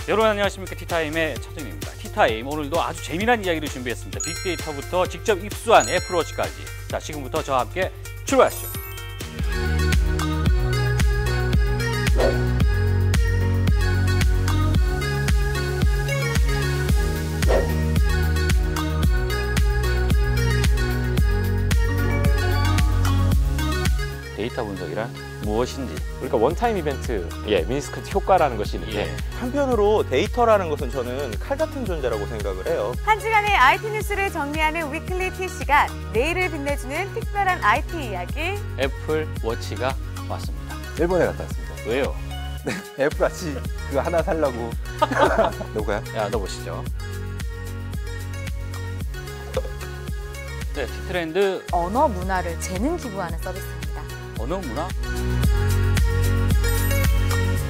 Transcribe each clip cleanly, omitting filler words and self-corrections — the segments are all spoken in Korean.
여러분 안녕하십니까. 티타임의 차정입니다. 티타임 오늘도 아주 재미난 이야기를 준비했습니다. 빅데이터부터 직접 입수한 애플워치까지. 자, 지금부터 저와 함께 출발하시죠. 데이터 분석이란 무엇인지. 그러니까 원타임 이벤트, 미니스커트 효과라는 것이 있는데 한편으로 데이터라는 것은 저는 칼 같은 존재라고 생각을 해요. 한 주간의 IT 뉴스를 정리하는 위클리 T 시간, 내일을 빛내주는 특별한 IT 이야기. 애플워치가 왔습니다. 일본에 갔다 왔습니다. 왜요? 애플워치 그거 하나 살려고. 누가요? 야, 넣어보시죠. 네, 티트렌드 언어 문화를 재능 기부하는 서비스입니다. 언어 문화?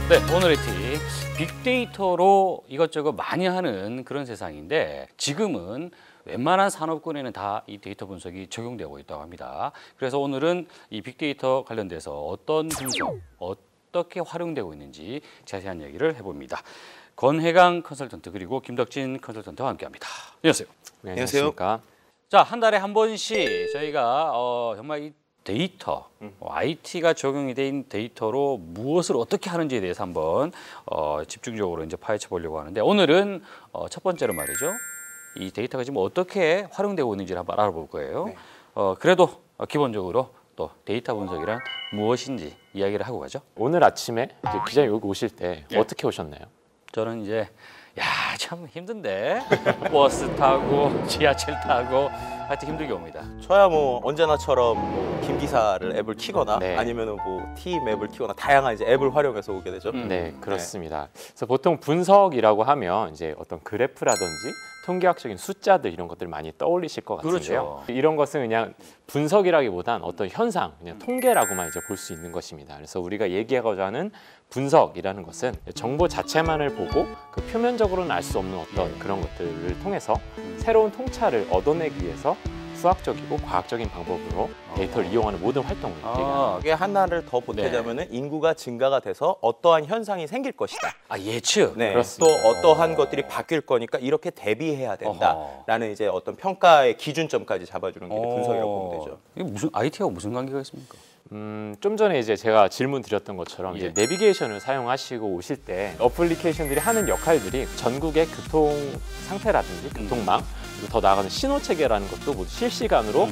네, 오늘의 팁. 빅데이터로 이것저것 많이 하는 그런 세상인데 지금은 웬만한 산업군에는 다 이 데이터 분석이 적용되고 있다고 합니다. 그래서 오늘은 이 빅데이터 관련돼서 어떤 분석, 어떻게 활용되고 있는지 자세한 얘기를 해봅니다. 권혜강 컨설턴트 그리고 김덕진 컨설턴트와 함께합니다. 안녕하세요. 네, 안녕하십니까. 자, 한 달에 한 번씩 저희가 정말 이 데이터, IT가 적용이 된 데이터로 무엇을 어떻게 하는지에 대해서 한번 집중적으로 이제 파헤쳐 보려고 하는데 오늘은 첫 번째로 말이죠. 이 데이터가 지금 어떻게 활용되고 있는지를 한번 알아볼 거예요. 네. 그래도 기본적으로 또 데이터 분석이란 무엇인지 이야기를 하고 가죠. 오늘 아침에 이제 기자님 여기 오실 때 예. 어떻게 오셨나요? 저는 이제 참 힘든데 버스 타고 지하철 타고 하여튼 힘들게 옵니다. 저야 뭐 언제나처럼 뭐 김기사를 앱을 키거나 네. 아니면은 뭐 팀 앱을 키거나 다양한 이제 앱을 활용해서 오게 되죠. 네, 그렇습니다. 그래서 보통 분석이라고 하면 이제 어떤 그래프라든지 통계학적인 숫자들 이런 것들 많이 떠올리실 것 같은데요. 그렇죠. 이런 것은 그냥 분석이라기보단 어떤 현상, 그냥 통계라고만 이제 볼 수 있는 것입니다. 그래서 우리가 얘기하고자 하는 분석이라는 것은 정보 자체만을 보고 그 표면적으로는 알 수 없는 어떤 그런 것들을 통해서 새로운 통찰을 얻어내기 위해서 수학적이고 과학적인 방법으로 데이터를 이용하는 모든 활동을 얘기합니다. 이게 하나를 더 보태자면은 인구가 증가가 돼서 어떠한 현상이 생길 것이다. 예측. 네. 그렇습니다. 또 어떠한 것들이 바뀔 거니까 이렇게 대비해야 된다라는 이제 어떤 평가의 기준점까지 잡아주는 게 분석이라고 보면 되죠. 이게 무슨 IT하고 무슨 관계가 있습니까? 좀 전에 이제 제가 질문 드렸던 것처럼 이제 내비게이션을 사용하시고 오실 때 어플리케이션들이 하는 역할들이 전국의 교통 상태라든지 교통망 그리고 더 나아가는 신호 체계라는 것도 모두 실시간으로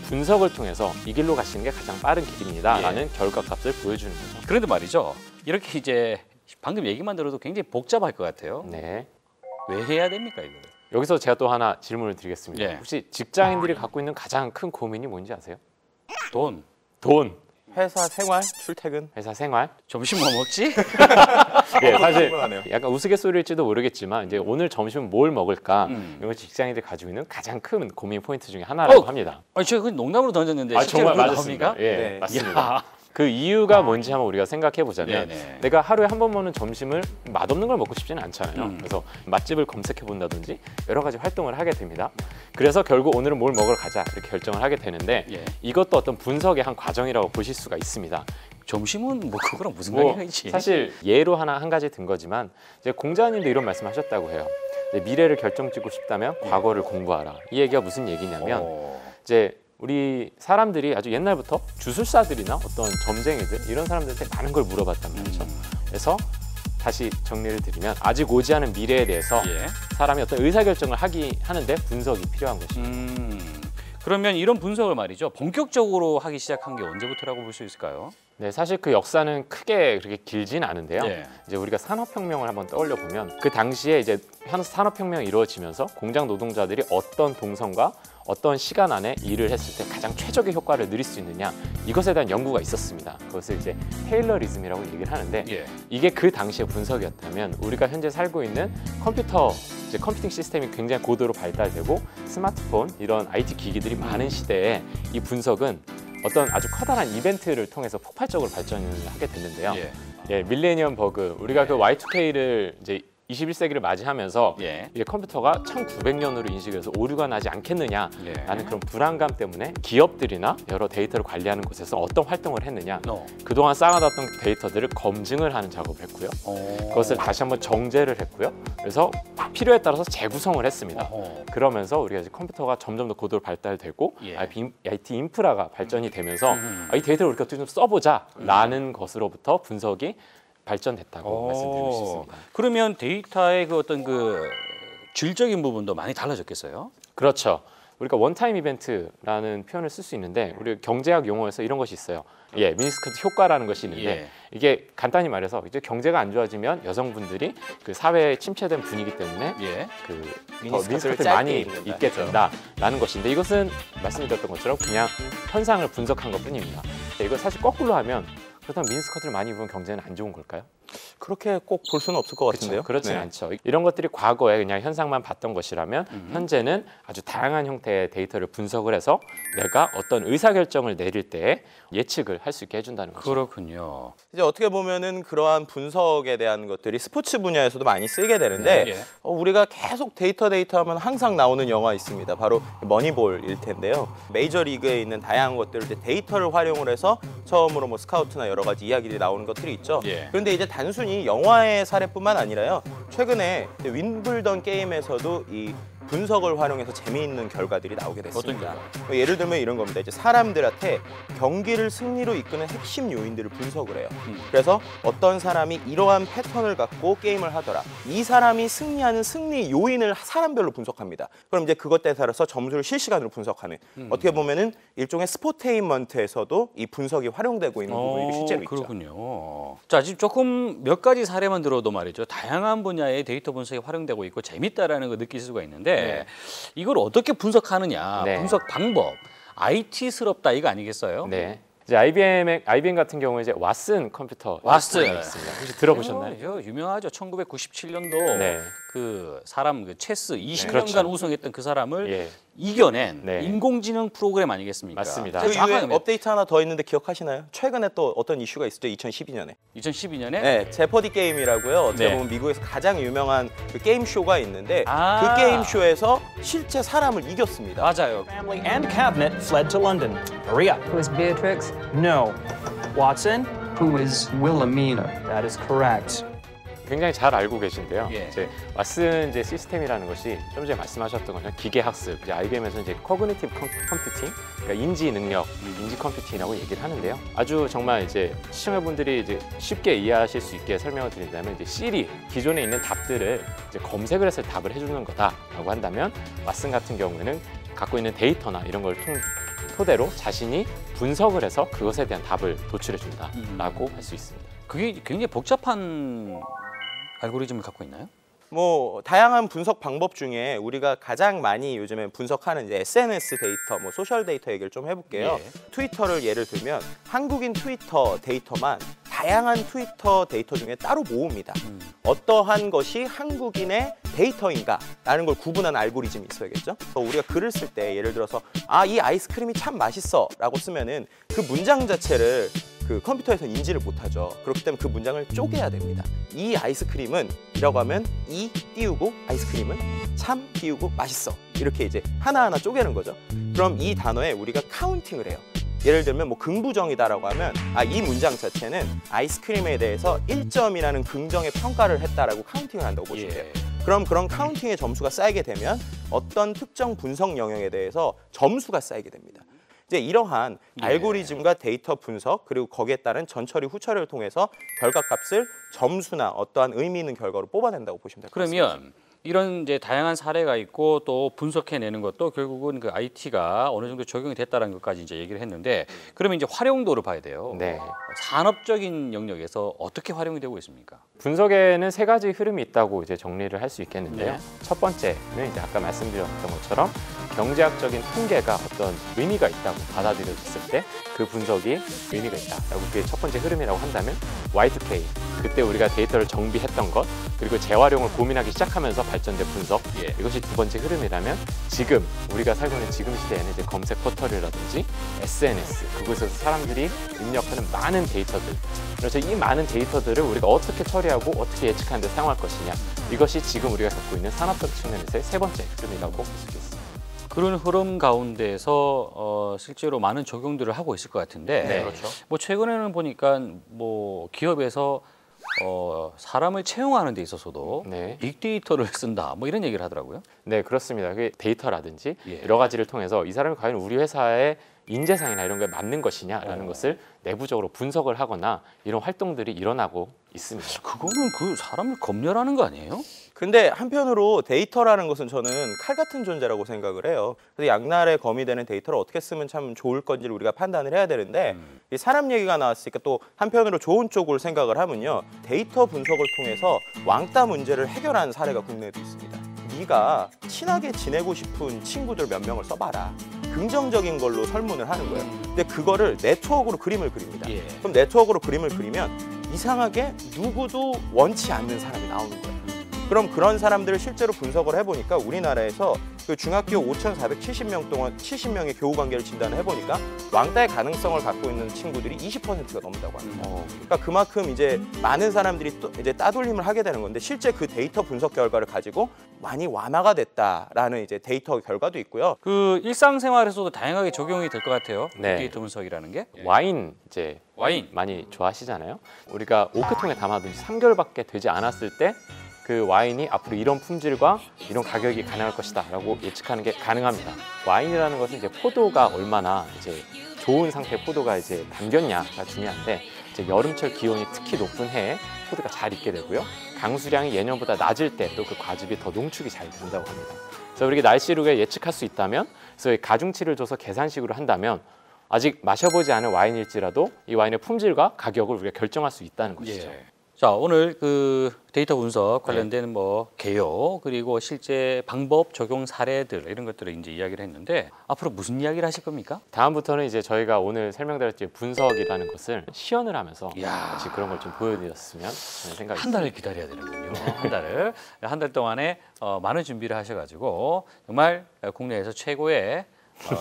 분석을 통해서 이 길로 가시는 게 가장 빠른 길입니다라는 결과값을 보여주는 거죠. 그런데 말이죠. 이렇게 이제 방금 얘기만 들어도 굉장히 복잡할 것 같아요. 네. 왜 해야 됩니까 이거를? 여기서 제가 또 하나 질문을 드리겠습니다. 예. 혹시 직장인들이 갖고 있는 가장 큰 고민이 뭔지 아세요? 돈. 돈. 회사 생활, 출퇴근. 회사 생활. 점심 뭐 먹지? 예, 사실 궁금하네요. 약간 우스갯소리일지도 모르겠지만 이제 오늘 점심은 뭘 먹을까 이건 직장인들이 가지고 있는 가장 큰 고민 포인트 중에 하나라고 합니다. 제가 그 농담으로 던졌는데 실제로 정말 그거 맞습니다. 나옵니까? 예, 네. 맞습니다. 야. 그 이유가 뭔지 한번 우리가 생각해 보자면 네네. 내가 하루에 한 번 먹는 점심을 맛없는 걸 먹고 싶지는 않잖아요. 그래서 맛집을 검색해 본다든지 여러 가지 활동을 하게 됩니다. 그래서 결국 오늘은 뭘 먹으러 가자 이렇게 결정을 하게 되는데 예. 이것도 어떤 분석의 한 과정이라고 보실 수가 있습니다. 점심은 뭐 그거랑 무슨 뭐 관계가 있지? 사실 예로 한 가지 든 거지만 이제 공자님도 이런 말씀하셨다고 해요. 이제 미래를 결정짓고 싶다면 과거를 공부하라. 이 얘기가 무슨 얘기냐면 이제 우리 사람들이 아주 옛날부터 주술사들이나 어떤 점쟁이들 이런 사람들한테 많은 걸 물어봤단 말이죠. 그래서 다시 정리를 드리면 아직 오지 않은 미래에 대해서 예. 사람이 어떤 의사결정을 하는데 분석이 필요한 것입니다. 그러면 이런 분석을 말이죠. 본격적으로 하기 시작한 게 언제부터라고 볼 수 있을까요? 네, 사실 그 역사는 크게 그렇게 길진 않은데요. 예. 이제 우리가 산업혁명을 한번 떠올려 보면 그 당시에 이제 산업혁명이 이루어지면서 공장 노동자들이 어떤 동선과 어떤 시간 안에 일을 했을 때 가장 최적의 효과를 누릴 수 있느냐 이것에 대한 연구가 있었습니다. 그것을 이제 테일러리즘이라고 얘기를 하는데 이게 그 당시의 분석이었다면 우리가 현재 살고 있는 컴퓨팅 시스템이 굉장히 고도로 발달되고 스마트폰 이런 IT 기기들이 많은 시대에 이 분석은 어떤 아주 커다란 이벤트를 통해서 폭발적으로 발전을 하게 됐는데요. 밀레니엄 버그 우리가 그 Y2K를 이제 21세기를 맞이하면서 예. 이제 컴퓨터가 1900년으로 인식을 해서 오류가 나지 않겠느냐라는 예. 그런 불안감 때문에 기업들이나 여러 데이터를 관리하는 곳에서 어떤 활동을 했느냐 어. 그동안 쌓아놨던 데이터들을 검증을 하는 작업을 했고요. 그것을 다시 한번 정제를 했고요. 그래서 필요에 따라서 재구성을 했습니다. 그러면서 우리가 이제 컴퓨터가 점점 더 고도로 발달되고 예. IT 인프라가 발전이 되면서 이 데이터를 우리가 어떻게 좀 써보자라는 것으로부터 분석이 발전됐다고 말씀드릴 수 있습니다. 그러면 데이터의 그 어떤 그 질적인 부분도 많이 달라졌겠어요? 그렇죠. 우리가 원타임 이벤트라는 표현을 쓸 수 있는데 우리 경제학 용어에서 이런 것이 있어요. 예, 미니스커트 효과라는 것이 있는데 예. 이게 간단히 말해서 이제 경제가 안 좋아지면 여성분들이 그 사회에 침체된 분위기 때문에 예. 그 미니스커트를 미니스커트를 짧게 많이 입는다. 입게 된다라는 것인데 이것은 말씀드렸던 것처럼 그냥 현상을 분석한 것뿐입니다. 이거 사실 거꾸로 하면 그렇다면 미니스커트를 많이 입으면 경제는 안 좋은 걸까요? 그렇게 꼭 볼 수는 없을 것 같은데요. 그렇진 네. 않죠. 이런 것들이 과거에 그냥 현상만 봤던 것이라면 현재는 아주 다양한 형태의 데이터를 분석을 해서 내가 어떤 의사결정을 내릴 때 예측을 할 수 있게 해준다는 거죠. 그렇군요. 이제 어떻게 보면은 그러한 분석에 대한 것들이 스포츠 분야에서도 많이 쓰이게 되는데 예. 우리가 계속 데이터 하면 항상 나오는 영화 있습니다. 바로 머니볼일 텐데요. 메이저리그에 있는 다양한 것들을 이제 데이터를 활용을 해서 처음으로 뭐 스카우트나 여러 가지 이야기들이 나오는 것들이 있죠. 예. 그런데 이제 단순히 영화의 사례뿐만 아니라요. 최근에 윈블던 게임에서도 이 분석을 활용해서 재미있는 결과들이 나오게 됐습니다. 예를 들면 이런 겁니다. 이제 사람들한테 경기를 승리로 이끄는 핵심 요인들을 분석을 해요. 그래서 어떤 사람이 이러한 패턴을 갖고 게임을 하더라. 이 사람이 승리하는 승리 요인을 사람별로 분석합니다. 그럼 이제 그것에 따라서 점수를 실시간으로 분석하는 어떻게 보면은 일종의 스포테인먼트에서도 이 분석이 활용되고 있는 부분이 실제로 있죠. 그렇군요. 자, 지금 조금 몇 가지 사례만 들어도 말이죠. 다양한 분야의 데이터 분석이 활용되고 있고 재밌다라는 거 느낄 수가 있는데 이걸 어떻게 분석하느냐, 네. 분석 방법, IT스럽다 이거 아니겠어요? 네. 이제 IBM 같은 경우에 이제 왓슨 컴퓨터 왓슨. 있습니다. 혹시 들어보셨나요? 이거 유명하죠. 1997년도 네. 그 사람 그 체스 20년간 그렇죠. 우승했던 그 사람을 예. 이겨낸 네. 인공지능 프로그램 아니겠습니까? 맞습니다. 그 정확하게 이후에 업데이트 하나 더 있는데 기억하시나요? 최근에 또 어떤 이슈가 있었죠? 2012년에. 2012년에 네, 제퍼디 게임이라고요. 어떻게 네. 보면 미국에서 가장 유명한 그 게임 쇼가 있는데 아. 그 게임 쇼에서 실제 사람을 이겼습니다. 맞아요. Family and cabinet fled to London. Maria. Who is Beatrix? No. Watson. Who is Wilhelmina? That is correct. 굉장히 잘 알고 계신데요. 예. 이제 왓슨 이제 시스템이라는 것이 좀 전에 말씀하셨던 것처럼 기계 학습, 이제 IBM에서는 이제 코그니티브 컴퓨팅, 그러니까 인지 능력, 인지 컴퓨팅이라고 얘기를 하는데요. 아주 정말 이제 시청자분들이 이제 쉽게 이해하실 수 있게 설명을 드린다면 이제 시리 기존에 있는 답들을 이제 검색을 해서 답을 해주는 거다라고 한다면 왓슨 같은 경우에는 갖고 있는 데이터나 이런 걸 토대로 자신이 분석을 해서 그것에 대한 답을 도출해 준다라고 할 수 있습니다. 그게 굉장히 복잡한 알고리즘을 갖고 있나요? 뭐 다양한 분석 방법 중에 우리가 가장 많이 요즘에 분석하는 이제 SNS 데이터, 뭐 소셜 데이터 얘기를 좀 해볼게요. 예. 트위터를 예를 들면 한국인 트위터 데이터만 다양한 트위터 데이터 중에 따로 모읍니다. 어떠한 것이 한국인의 데이터인가라는 걸 구분하는 알고리즘이 있어야겠죠. 우리가 글을 쓸 때 예를 들어서 이 아이스크림이 참 맛있어라고 쓰면은 그 문장 자체를 그 컴퓨터에서 인지를 못하죠. 그렇기 때문에 그 문장을 쪼개야 됩니다. 이 아이스크림은 이라고 하면 이 띄우고 아이스크림은 참 띄우고 맛있어. 이렇게 이제 하나하나 쪼개는 거죠. 그럼 이 단어에 우리가 카운팅을 해요. 예를 들면 뭐 긍부정이다라고 하면 이 문장 자체는 아이스크림에 대해서 1점이라는 긍정의 평가를 했다라고 카운팅을 한다고 보시면 돼요. 그럼 그런 카운팅의 점수가 쌓이게 되면 어떤 특정 분석 영역에 대해서 점수가 쌓이게 됩니다. 이제 이러한 알고리즘과 데이터 분석 그리고 거기에 따른 전처리 후처리를 통해서 결과값을 점수나 어떠한 의미 있는 결과로 뽑아낸다고 보시면 될 것 같습니다. 그러면 이런 이제 다양한 사례가 있고 또 분석해내는 것도 결국은 그 IT가 어느 정도 적용이 됐다는 것까지 이제 얘기를 했는데 그러면 이제 활용도를 봐야 돼요. 네. 산업적인 영역에서 어떻게 활용이 되고 있습니까? 분석에는 세 가지 흐름이 있다고 이제 정리를 할 수 있겠는데요. 네. 첫 번째는 이제 아까 말씀드렸던 것처럼 경제학적인 통계가 어떤 의미가 있다고 받아들여졌을 때 그 분석이 의미가 있다라고 그게 첫 번째 흐름이라고 한다면 Y2K 그때 우리가 데이터를 정비했던 것 그리고 재활용을 고민하기 시작하면서 발전된 분석 이것이 두 번째 흐름이라면 지금 우리가 살고 있는 지금 시대에는 이제 검색 포털이라든지 SNS 그곳에서 사람들이 입력하는 많은 데이터들 그래서 이 많은 데이터들을 우리가 어떻게 처리하고 어떻게 예측하는 데 사용할 것이냐 이것이 지금 우리가 겪고 있는 산업적 측면에서의 세 번째 흐름이라고 볼 수 있습니다. 그런 흐름 가운데서 실제로 많은 적용들을 하고 있을 것 같은데 네. 그렇죠. 뭐 최근에는 보니까 뭐 기업에서 사람을 채용하는 데 있어서도 네. 빅데이터를 쓴다 뭐 이런 얘기를 하더라고요. 네, 그렇습니다. 그게 데이터라든지 예. 여러 가지를 통해서 이 사람이 과연 우리 회사의 인재상이나 이런 게 맞는 것이냐라는 것을 내부적으로 분석을 하거나 이런 활동들이 일어나고 있습니다. 그거는 그 사람을 검열하는 거 아니에요? 근데 한편으로 데이터라는 것은 저는 칼 같은 존재라고 생각을 해요. 그래서 양날의 검이 되는 데이터를 어떻게 쓰면 참 좋을 건지를 우리가 판단을 해야 되는데 이 사람 얘기가 나왔으니까 또 한편으로 좋은 쪽을 생각을 하면요. 데이터 분석을 통해서 왕따 문제를 해결한 사례가 국내에도 있습니다. 네가 친하게 지내고 싶은 친구들 몇 명을 써봐라. 긍정적인 걸로 설문을 하는 거예요. 근데 그거를 네트워크로 그림을 그립니다. 예. 그럼 네트워크로 그림을 그리면 이상하게 누구도 원치 않는 사람이 나오는 거예요. 그럼 그런 사람들을 실제로 분석을 해보니까 우리나라에서 그 중학교 5,470명 동안 70명의 교우 관계를 진단을 해보니까 왕따의 가능성을 갖고 있는 친구들이 20%가 넘는다고 합니다. 그러니까 그만큼 이제 많은 사람들이 또 이제 따돌림을 하게 되는 건데 실제 그 데이터 분석 결과를 가지고 많이 완화가 됐다라는 이제 데이터 결과도 있고요. 그 일상생활에서도 다양하게 적용이 될 것 같아요. 네. 빅데이터 분석이라는 게. 와인 이제 와인. 많이 좋아하시잖아요. 우리가 오크통에 담아둔 지 3개월밖에 되지 않았을 때 그 와인이 앞으로 이런 품질과 이런 가격이 가능할 것이다라고 예측하는 게 가능합니다. 와인이라는 것은 이제 포도가 얼마나 이제 좋은 상태의 포도가 이제 담겼냐가 중요한데 이제 여름철 기온이 특히 높은 해에 포도가 잘 익게 되고요. 강수량이 예년보다 낮을 때 또 그 과즙이 더 농축이 잘 된다고 합니다. 그래서 우리가 날씨로 예측할 수 있다면, 그래서 가중치를 줘서 계산식으로 한다면 아직 마셔보지 않은 와인일지라도 이 와인의 품질과 가격을 우리가 결정할 수 있다는 것이죠. 예. 자, 오늘 그 데이터 분석 관련된 뭐 개요 그리고 실제 방법 적용 사례들 이런 것들을 이제 이야기를 했는데 앞으로 무슨 이야기를 하실 겁니까? 다음부터는 이제 저희가 오늘 설명드렸던 분석이라는 것을 시연을 하면서 이야. 같이 그런 걸 좀 보여드렸으면 하는 생각이 한 달을 기다려야 되는군요. 한 달 동안에 많은 준비를 하셔가지고 정말 국내에서 최고의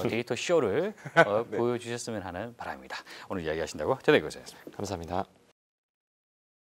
데이터 쇼를 보여주셨으면 하는 바람입니다. 오늘 이야기하신다고 저는 이것이었습니다. 감사합니다.